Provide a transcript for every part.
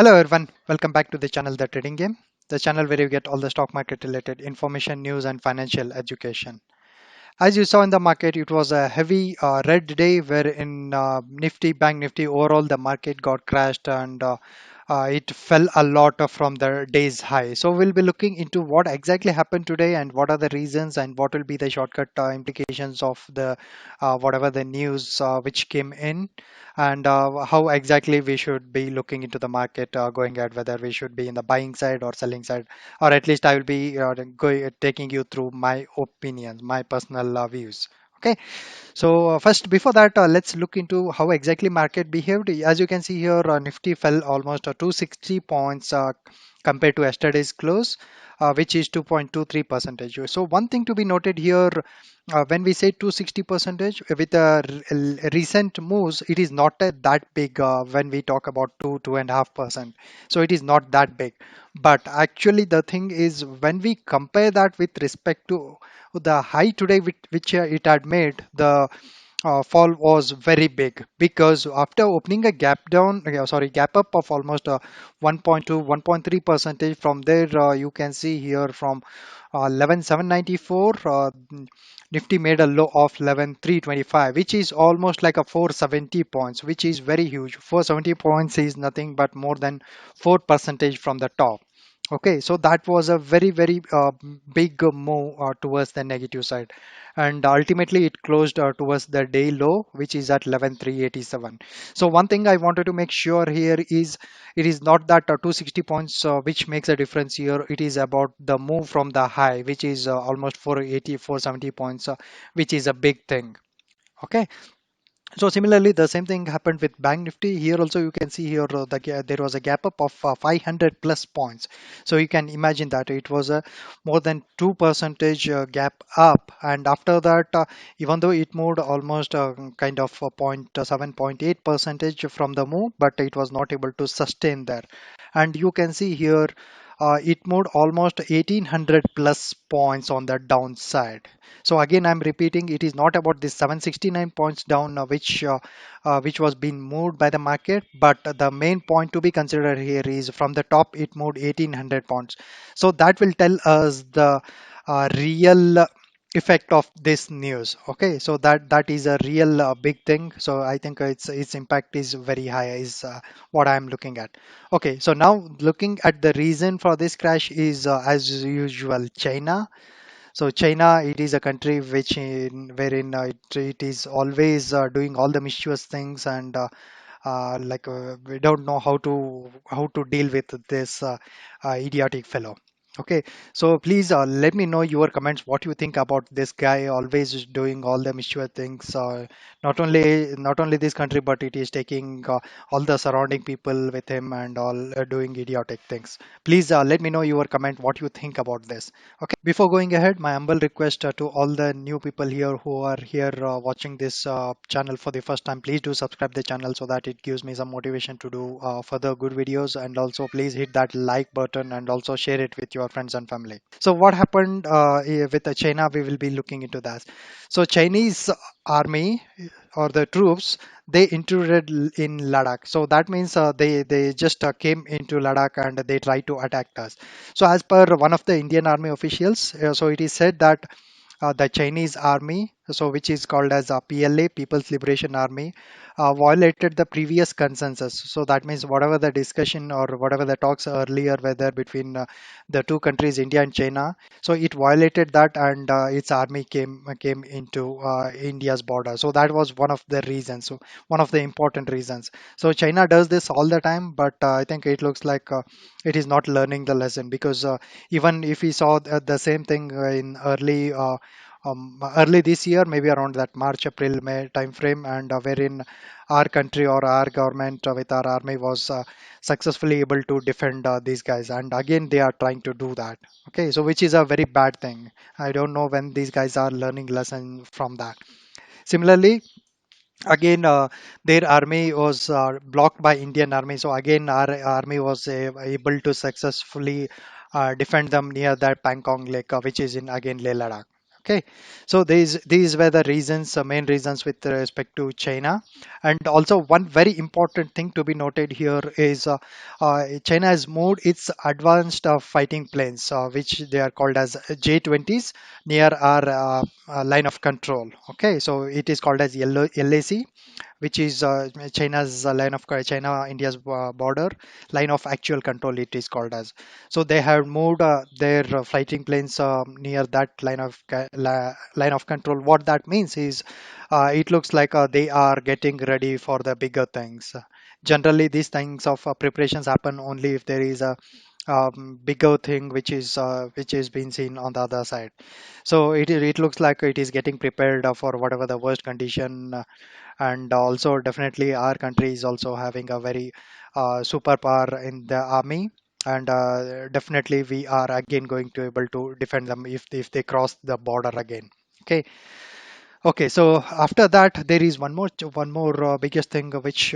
Hello everyone, welcome back to the channel The Trading Game, the channel where you get all the stock market related information, news and financial education. As you saw in the market, it was a heavy red day where in Nifty, Bank Nifty, overall the market got crashed and it fell a lot from the day's high. So we'll be looking into what exactly happened today and what are the reasons and what will be the shortcut implications of the whatever the news which came in and how exactly we should be looking into the market going ahead, whether we should be in the buying side or selling side, or at least I will be taking you through my opinions, my personal views. Okay, so first, before that, let's look into how exactly market behaved. As you can see here, Nifty fell almost 260 points compared to yesterday's close, which is 2.23 percentage. So one thing to be noted here, when we say 260 percentage with recent moves, it is not that big when we talk about 2.5%. So it is not that big. But actually, the thing is when we compare that with respect to the high today which it had made, the fall was very big because after opening a gap up of almost 1.2 1.3 percentage. From there you can see here from 11,794 Nifty made a low of 11,325, which is almost like a 470 points, which is very huge. 470 points is nothing but more than 4 percentage from the top. Okay, so that was a very big move towards the negative side, and ultimately it closed towards the day low, which is at 11,387. So one thing I wanted to make sure here is it is not that 260 points which makes a difference here. It is about the move from the high, which is almost 480, 470 points, which is a big thing. Okay, so similarly, the same thing happened with Bank Nifty. Here also you can see here there was a gap up of 500 plus points. So you can imagine that it was a more than 2 percentage gap up. And after that, even though it moved almost kind of a 0.7, percentage from the move, but it was not able to sustain there. And you can see here it moved almost 1800 plus points on the downside. So again, I'm repeating, it is not about this 769 points down, which was being moved by the market, but the main point to be considered here is from the top, it moved 1800 points. So that will tell us the real effect of this news. Okay, so that is a real big thing. So I think its impact is very high, is what I'm looking at. Okay, so now looking at the reason for this crash is as usual China. So China, it is a country wherein it is always doing all the mischievous things, and we don't know how to deal with this idiotic fellow. Okay, so please let me know your comments. What you think about this guy always doing all the mischievous things? Not only this country, but it is taking all the surrounding people with him and all doing idiotic things. Please let me know your comment. What you think about this? Okay, before going ahead, my humble request to all the new people here who are here watching this channel for the first time, please do subscribe the channel so that it gives me some motivation to do further good videos. And also please hit that like button and also share it with your friends and family. So what happened with China, we will be looking into that. So Chinese army or the troops, they intruded in Ladakh. So that means they just came into Ladakh and they tried to attack us. So as per one of the Indian army officials, so it is said that the Chinese army, so which is called as PLA, People's Liberation Army, violated the previous consensus. So that means whatever the discussion or whatever the talks earlier were there between the two countries, India and China, so it violated that, and its army came into India's border. So that was one of the reasons. So one of the important reasons. So China does this all the time, but I think it looks like it is not learning the lesson, because even if we saw the same thing in early this year, maybe around that March, April, May time frame, and wherein our country or our government with our army was successfully able to defend these guys, and again they are trying to do that. Okay, so which is a very bad thing. I don't know when these guys are learning lesson from that. Similarly, again their army was blocked by Indian army, so again our army was able to successfully defend them near that Pangong Lake, which is in again Leh Ladakh. Okay, so these were the reasons, main reasons with respect to China, and also one very important thing to be noted here is China has moved its advanced fighting planes, which they are called as J-20s, near our line of control. Okay, so it is called as LAC, which is China's line of China India's border line of actual control. It is called as. So they have moved their fighting planes near that line of control. What that means is, it looks like they are getting ready for the bigger things. Generally, these things of preparations happen only if there is a bigger thing which is being seen on the other side. So it looks like it is getting prepared for whatever the worst condition, and also definitely our country is also having a very superpower in the army, and definitely we are again going to able to defend them if they cross the border again. Okay. Okay, so after that, there is one more biggest thing which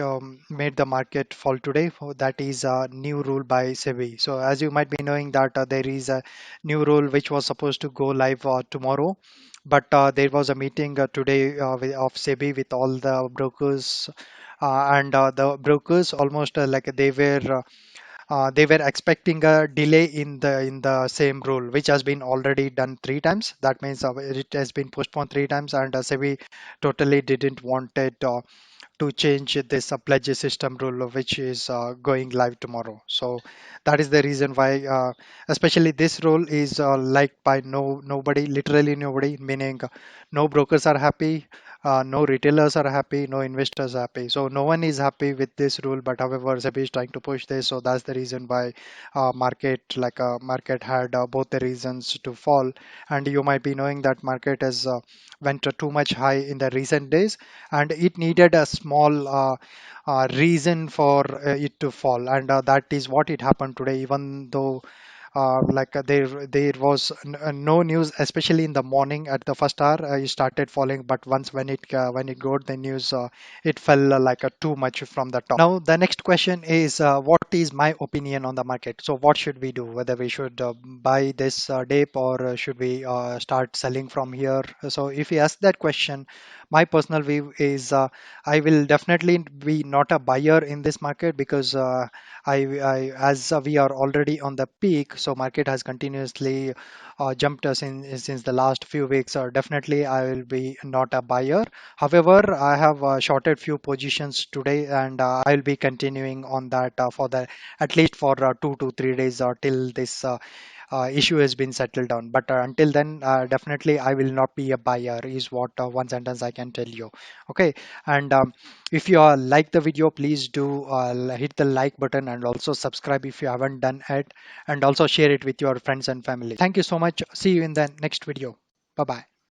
made the market fall today. That is a new rule by SEBI. So as you might be knowing that there is a new rule which was supposed to go live tomorrow, but there was a meeting today of SEBI with all the brokers, and the brokers almost like they were expecting a delay in the same rule, which has been already done three times. That means it has been postponed three times, and SEBI totally didn't want it to change this pledge system rule, which is going live tomorrow. So that is the reason why, especially this rule is liked by nobody, literally nobody, meaning no brokers are happy, no retailers are happy, no investors are happy. So no one is happy with this rule. But however, SEBI is trying to push this, so that's the reason why market had both the reasons to fall. And you might be knowing that market has went too much high in the recent days, and it needed a small reason for it to fall, and that is what it happened today. Even though there was no news, especially in the morning at the first hour, it started falling. But once when it got the news, it fell too much from the top. Now the next question is, what is my opinion on the market? So what should we do? Whether we should buy this dip, or should we start selling from here? So if you ask that question, my personal view is, I will definitely be not a buyer in this market, because as we are already on the peak, so market has continuously jumped us in since the last few weeks. Definitely, I will be not a buyer. However, I have shorted few positions today, and I'll be continuing on that for the at least for 2 to 3 days, till this issue has been settled down. But until then, definitely I will not be a buyer, is what one sentence I can tell you. Okay, and if you like the video, please do hit the like button, and also subscribe if you haven't done it, and also share it with your friends and family. Thank you so much. See you in the next video. Bye bye.